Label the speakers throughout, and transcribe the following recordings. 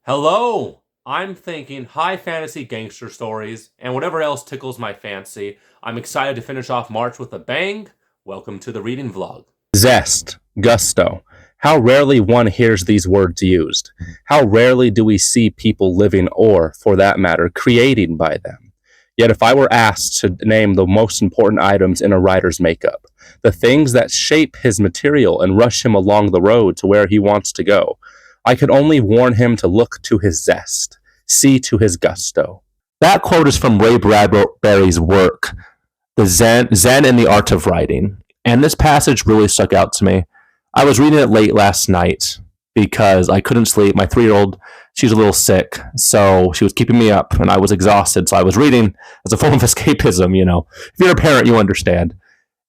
Speaker 1: Hello! I'm thinking high fantasy gangster stories and whatever else tickles my fancy. I'm excited to finish off March with a bang. Welcome to the reading vlog.
Speaker 2: Zest, gusto. How rarely one hears these words used. How rarely do we see people living or, for that matter, creating by them. Yet if I were asked to name the most important items in a writer's makeup, the things that shape his material and rush him along the road to where he wants to go, I could only warn him to look to his zest, see to his gusto. That quote is from Ray Bradbury's work, The Zen and the Art of Writing. And this passage really stuck out to me. I was reading it late last night because I couldn't sleep. My 3-year-old, she's a little sick, so she was keeping me up, and I was exhausted. So I was reading as a form of escapism, If you're a parent, you understand.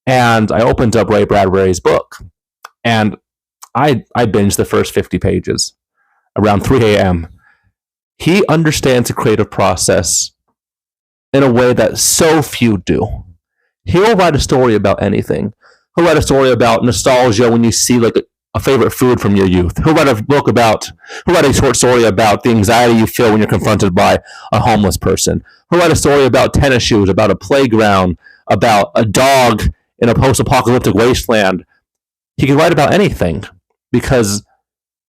Speaker 2: And I opened up Ray Bradbury's book, and I binged the first 50 pages around 3 a.m. He understands the creative process in a way that so few do. He'll write a story about anything. He'll write a story about nostalgia when you see like a favorite food from your youth. He'll write a short story about the anxiety you feel when you're confronted by a homeless person. He'll write a story about tennis shoes, about a playground, about a dog in a post-apocalyptic wasteland. He can write about anything because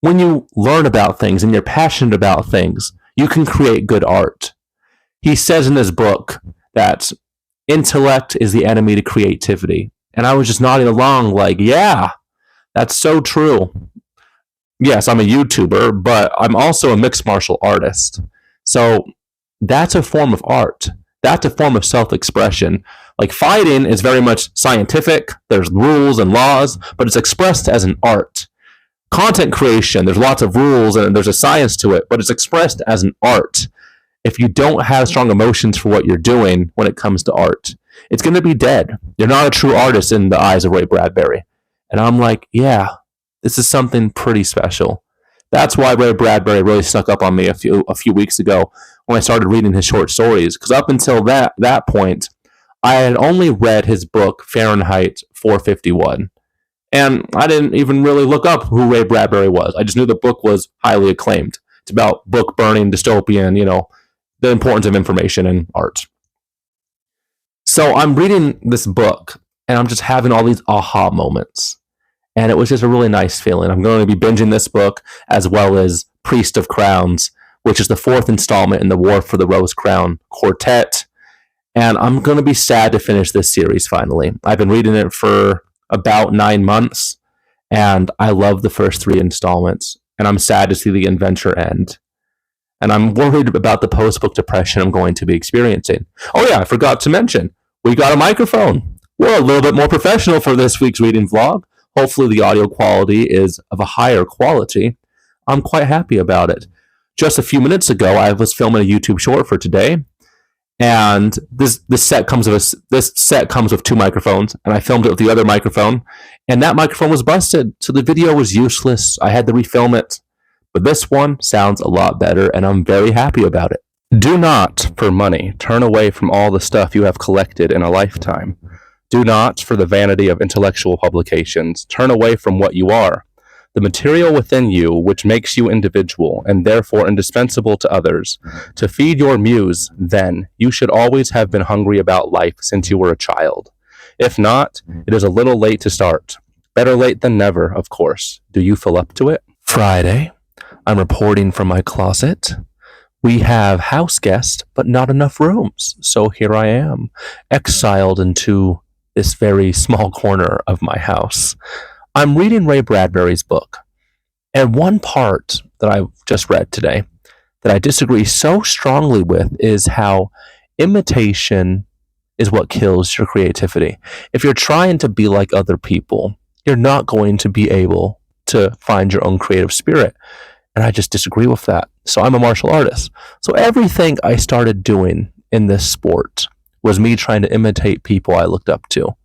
Speaker 2: when you learn about things and you're passionate about things, you can create good art. He says in this book that intellect is the enemy to creativity. And I was just nodding along like, yeah, that's so true. Yes, I'm a YouTuber, but I'm also a mixed martial artist. So that's a form of art. That's a form of self-expression. Like fighting is very much scientific. There's rules and laws, but it's expressed as an art. Content creation, there's lots of rules and there's a science to it, but it's expressed as an art. If you don't have strong emotions for what you're doing when it comes to art, it's going to be dead. You're not a true artist in the eyes of Ray Bradbury. And I'm like, yeah, this is something pretty special. That's why Ray Bradbury really snuck up on me a few weeks ago when I started reading his short stories. Because up until that point, I had only read his book, Fahrenheit 451. And I didn't even really look up who Ray Bradbury was. I just knew the book was highly acclaimed. It's about book burning, dystopian, the importance of information in art. So I'm reading this book, and I'm just having all these aha moments. And it was just a really nice feeling. I'm going to be binging this book, as well as Priest of Crowns, which is the 4th installment in the War for the Rose Crown quartet. And I'm going to be sad to finish this series finally. I've been reading it for about 9 months, and I love the first 3 installments. And I'm sad to see the adventure end. And I'm worried about the post-book depression I'm going to be experiencing. Oh yeah, I forgot to mention, we got a microphone. We're a little bit more professional for this week's reading vlog. Hopefully the audio quality is of a higher quality. I'm quite happy about it. Just a few minutes ago, I was filming a YouTube short for today, and this set comes with 2 microphones, and I filmed it with the other microphone, and that microphone was busted, so the video was useless. I had to refilm it. But this one sounds a lot better, and I'm very happy about it. Do not, for money, turn away from all the stuff you have collected in a lifetime. Do not, for the vanity of intellectual publications, turn away from what you are. The material within you which makes you individual, and therefore indispensable to others. To feed your muse, then, you should always have been hungry about life since you were a child. If not, it is a little late to start. Better late than never, of course. Do you fill up to it? Friday. I'm reporting from my closet. We have house guests, but not enough rooms. So here I am, exiled into this very small corner of my house. I'm reading Ray Bradbury's book. And one part that I just read today that I disagree so strongly with is how imitation is what kills your creativity. If you're trying to be like other people, you're not going to be able to find your own creative spirit. And I just disagree with that. So I'm a martial artist. So everything I started doing in this sport was me trying to imitate people I looked up to.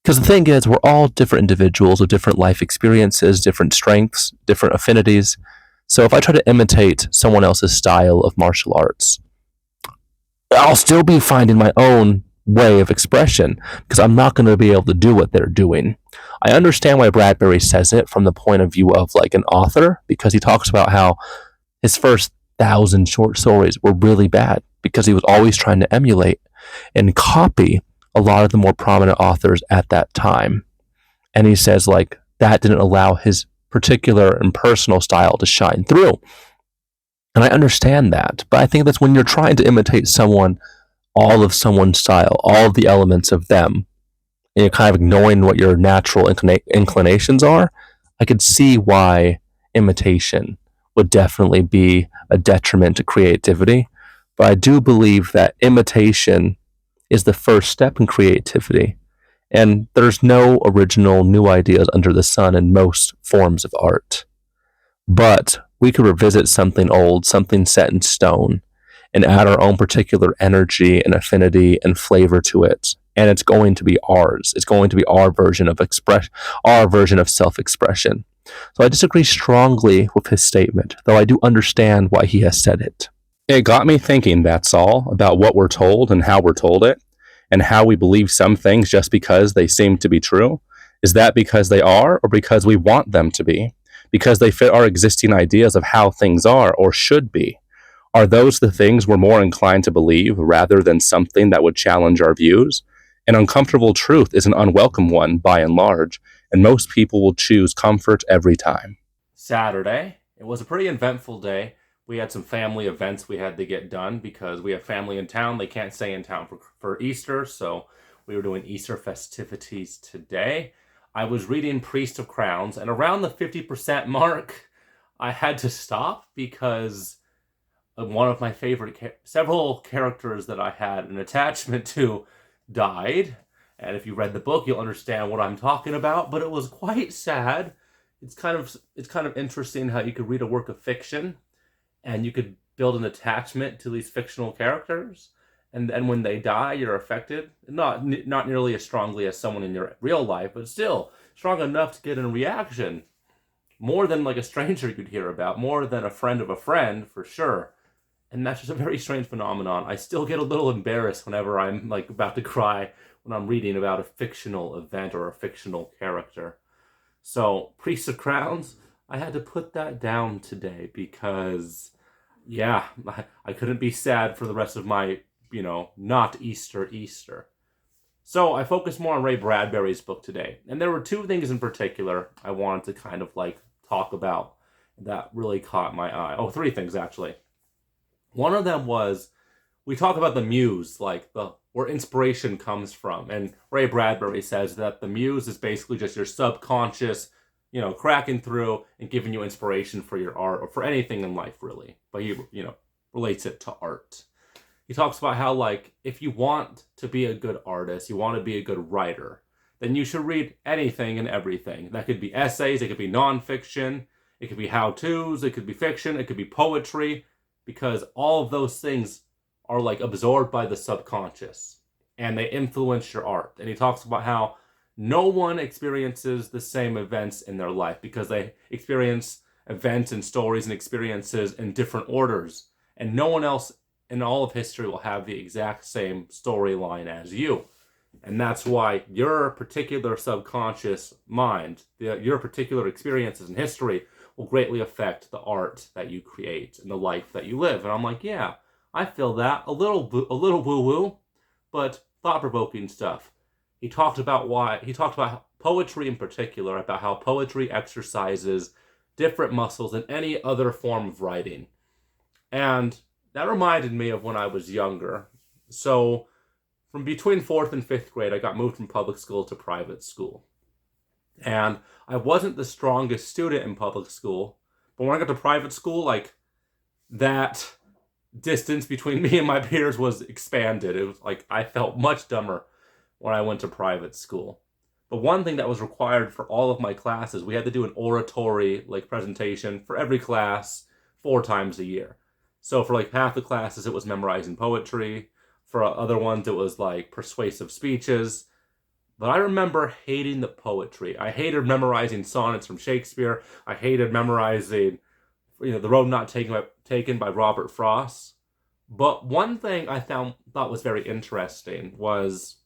Speaker 2: Because the thing is, we're all different individuals with different life experiences, different strengths, different affinities. So if I try to imitate someone else's style of martial arts, I'll still be finding my own way of expression because I'm not going to be able to do what they're doing. I understand why Bradbury says it from the point of view of like an author, because he talks about how His first 1,000 short stories were really bad because he was always trying to emulate and copy a lot of the more prominent authors at that time. And he says, like, that didn't allow his particular and personal style to shine through. And I understand that, but I think that's when you're trying to imitate someone, all of someone's style, all of the elements of them, and you're kind of ignoring what your natural inclinations are. I could see why imitation would definitely be a detriment to creativity. But I do believe that imitation is the first step in creativity. And there's no original new ideas under the sun in most forms of art. But we could revisit something old, something set in stone, and add our own particular energy and affinity and flavor to it. And it's going to be ours. It's going to be our version of our version of self-expression. So I disagree strongly with his statement, though I do understand why he has said it. It got me thinking, that's all, about what we're told and how we're told it, and how we believe some things just because they seem to be true. Is that because they are, or because we want them to be? Because they fit our existing ideas of how things are or should be? Are those the things we're more inclined to believe rather than something that would challenge our views? An uncomfortable truth is an unwelcome one by and large, and most people will choose comfort every time.
Speaker 1: Saturday. It was a pretty eventful day. We had some family events we had to get done because we have family in town. They can't stay in town for Easter, so we were doing Easter festivities today. I was reading Priest of Crowns, and around the 50% mark, I had to stop because one of my favorite, several characters that I had an attachment to died. And if you read the book, you'll understand what I'm talking about, but it was quite sad. It's kind of interesting how you could read a work of fiction and you could build an attachment to these fictional characters, and then when they die, you're affected. Not nearly as strongly as someone in your real life, but still strong enough to get a reaction. More than like a stranger you'd hear about, more than a friend of a friend, for sure. And that's just a very strange phenomenon. I still get a little embarrassed whenever I'm like about to cry when I'm reading about a fictional event or a fictional character. So, Priest of Crowns, I had to put that down today because, yeah, I couldn't be sad for the rest of my, not Easter. So I focused more on Ray Bradbury's book today. And there were two things in particular I wanted to kind of like talk about that really caught my eye. Oh, three things actually. One of them was, we talk about the muse, like where inspiration comes from. And Ray Bradbury says that the muse is basically just your subconscious, cracking through and giving you inspiration for your art or for anything in life, really. But he, relates it to art. He talks about how, like, if you want to be a good artist, you want to be a good writer, then you should read anything and everything. That could be essays, it could be nonfiction, it could be how-tos, it could be fiction, it could be poetry, because all of those things are like absorbed by the subconscious and they influence your art. And he talks about how no one experiences the same events in their life because they experience events and stories and experiences in different orders. And no one else in all of history will have the exact same storyline as you. And that's why your particular subconscious mind, your particular experiences in history will greatly affect the art that you create and the life that you live. And I'm like, yeah, I feel that. A little woo-woo, but thought-provoking stuff. He talked about poetry in particular, about how poetry exercises different muscles than any other form of writing. And that reminded me of when I was younger. So from between 4th and 5th grade, I got moved from public school to private school. And I wasn't the strongest student in public school, but when I got to private school, like, that distance between me and my peers was expanded. It was like I felt much dumber when I went to private school. But one thing that was required for all of my classes, we had to do an oratory presentation for every class 4 times a year. So for half the classes, it was memorizing poetry. For other ones, it was persuasive speeches. But I remember hating the poetry. I hated memorizing sonnets from Shakespeare. I hated memorizing, The Road Not Taken by Robert Frost. But one thing I thought was very interesting was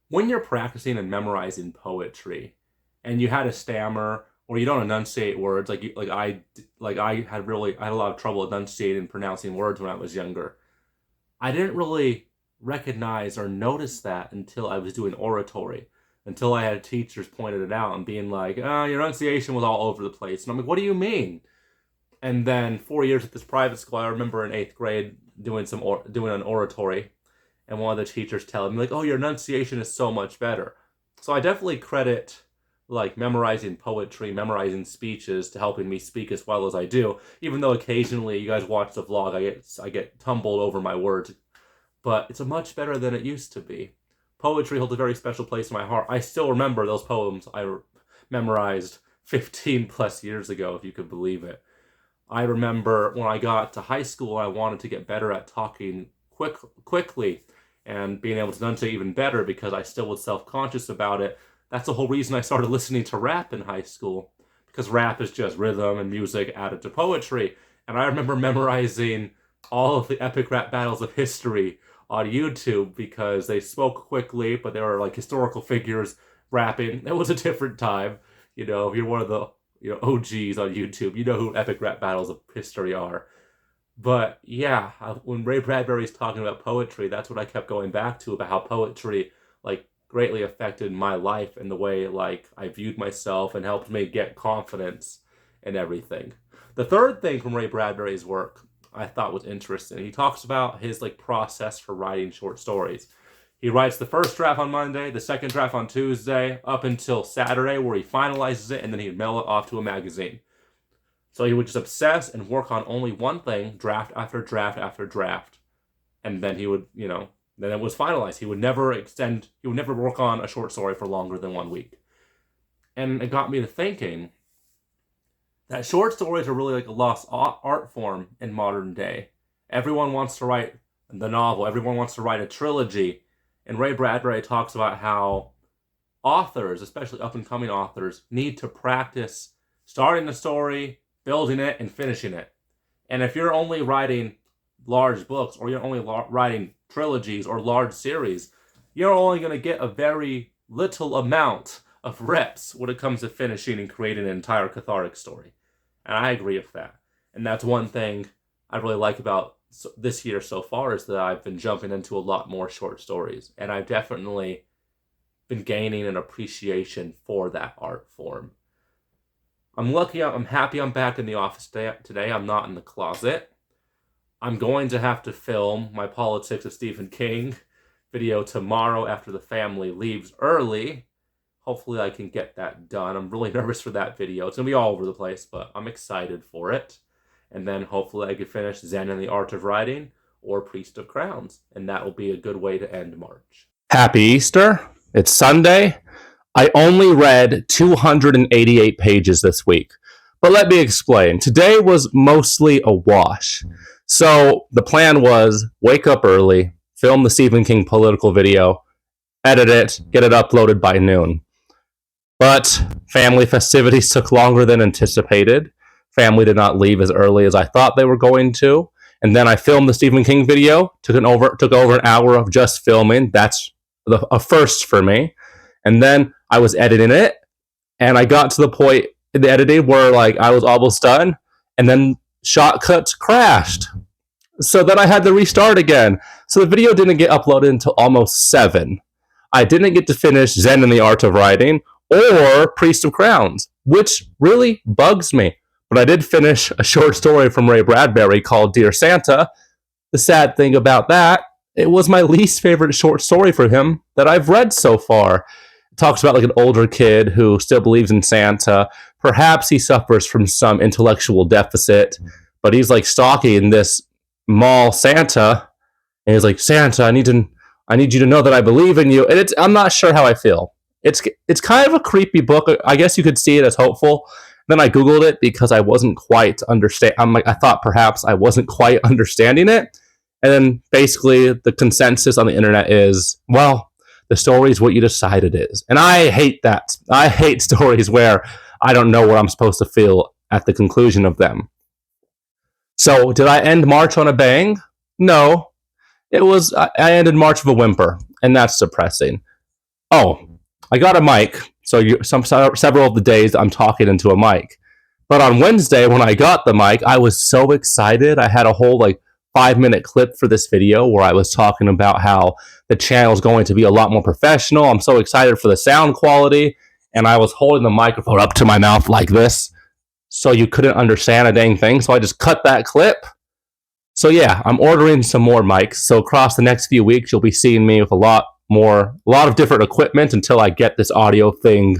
Speaker 1: when you're practicing and memorizing poetry, and you had a stammer or you don't enunciate words I had a lot of trouble enunciating and pronouncing words when I was younger. I didn't really recognize or notice that until I was doing oratory, until I had teachers pointed it out and being like, your enunciation was all over the place. And I'm like, what do you mean? And then 4 years at this private school, I remember in 8th grade doing an oratory, and one of the teachers telling me like, "Oh, your enunciation is so much better." So I definitely credit like memorizing poetry, memorizing speeches to helping me speak as well as I do. Even though occasionally you guys watch the vlog, I get tumbled over my words, but it's a much better than it used to be. Poetry holds a very special place in my heart. I still remember those poems I memorized 15 plus years ago, if you could believe it. I remember when I got to high school, I wanted to get better at talking quickly and being able to enunciate even better because I still was self-conscious about it. That's the whole reason I started listening to rap in high school, because rap is just rhythm and music added to poetry. And I remember memorizing all of the epic rap battles of history on YouTube because they spoke quickly, but they were like historical figures rapping. It was a different time. If you're one of the OGs on YouTube, you know who epic rap battles of history are. But yeah, when Ray Bradbury's talking about poetry, that's what I kept going back to about how poetry like greatly affected my life and the way like I viewed myself and helped me get confidence and everything. The third thing from Ray Bradbury's work I thought was interesting. He talks about his like process for writing short stories. He writes the first draft on Monday, the second draft on Tuesday, up until Saturday, where he finalizes it, and then he'd mail it off to a magazine. So he would just obsess and work on only one thing, draft after draft after draft. And then he would, then it was finalized. He would never work on a short story for longer than 1 week. And it got me to thinking that short stories are really like a lost art form in modern day. Everyone wants to write the novel, everyone wants to write a trilogy. And Ray Bradbury talks about how authors, especially up-and-coming authors, need to practice starting the story, building it, and finishing it. And if you're only writing large books, or you're only writing trilogies or large series, you're only going to get a very little amount of reps when it comes to finishing and creating an entire cathartic story. And I agree with that. And that's one thing I really like about this year so far, is that I've been jumping into a lot more short stories, and I've definitely been gaining an appreciation for that art form. I'm happy I'm back in the office today. I'm not in the closet. I'm going to have to film my Politics of Stephen King video tomorrow after the family leaves early. Hopefully I can get that done. I'm really nervous for that video. It's going to be all over the place, but I'm excited for it. And then hopefully I can finish Zen and the Art of Writing or Priest of Crowns. And that will be a good way to end March.
Speaker 2: Happy Easter. It's Sunday. I only read 288 pages this week. But let me explain. Today was mostly a wash. So the plan was wake up early, film the Stephen King political video, edit it, get it uploaded by noon. But family festivities took longer than anticipated. Family did not leave as early as I thought they were going to. And then I filmed the Stephen King video. Took over an hour of just filming. That's a first for me. And then I was editing it, and I got to the point in the editing where like I was almost done, and then Shotcuts crashed. So then I had to restart again. So the video didn't get uploaded until almost 7. I didn't get to finish Zen and the Art of Writing or Priest of Crowns, which really bugs me. But I did finish a short story from Ray Bradbury called Dear Santa. The sad thing about that, it was my least favorite short story for him that I've read so far. It talks about like an older kid who still believes in Santa. Perhaps he suffers from some intellectual deficit, but he's like stalking this mall Santa, and he's like, Santa, I need you to know that I believe in you. And I'm not sure how I feel. It's kind of a creepy book. I guess you could see it as hopeful. Then I Googled it because I wasn't quite I thought perhaps I wasn't quite understanding it. And then basically the consensus on the internet is, well, the story is what you decide it is. And I hate that. I hate stories where I don't know what I'm supposed to feel at the conclusion of them. So did I end March on a bang? No. I ended March with a whimper, and that's depressing. Oh, I got a mic So several of the days I'm talking into a mic. But on Wednesday, when I got the mic, I was so excited. I had a whole 5-minute clip for this video where I was talking about how the channel is going to be a lot more professional. I'm so excited for the sound quality. And I was holding the microphone up to my mouth like this, so you couldn't understand a dang thing. So I just cut that clip. So yeah, I'm ordering some more mics. So across the next few weeks, you'll be seeing me with a lot of different equipment until I get this audio thing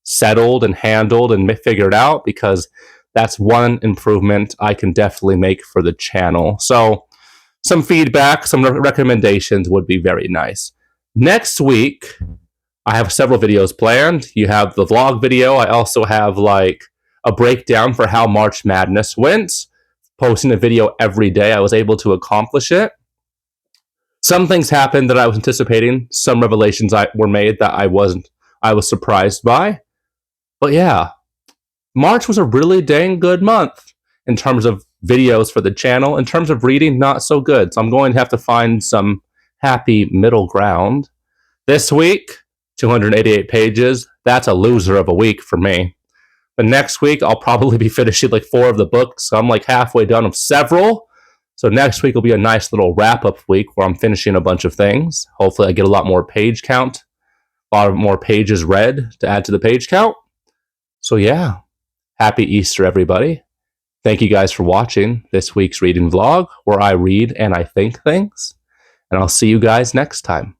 Speaker 2: settled and handled and figured out, because that's one improvement I can definitely make for the channel. So some feedback, some recommendations would be very nice. Next week, I have several videos planned. You have the vlog video. I also have a breakdown for how March Madness went. Posting a video every day, I was able to accomplish it. Some things happened that I was anticipating. Some revelations were made that I was surprised by. But yeah, March was a really dang good month in terms of videos for the channel. In terms of reading, not so good. So I'm going to have to find some happy middle ground. This week, 288 pages. That's a loser of a week for me. But next week, I'll probably be finishing 4 of the books. So I'm halfway done with several. So next week will be a nice little wrap-up week where I'm finishing a bunch of things. Hopefully I get a lot more page count, a lot more pages read to add to the page count. So yeah, happy Easter, everybody. Thank you guys for watching this week's reading vlog where I read and I think things. And I'll see you guys next time.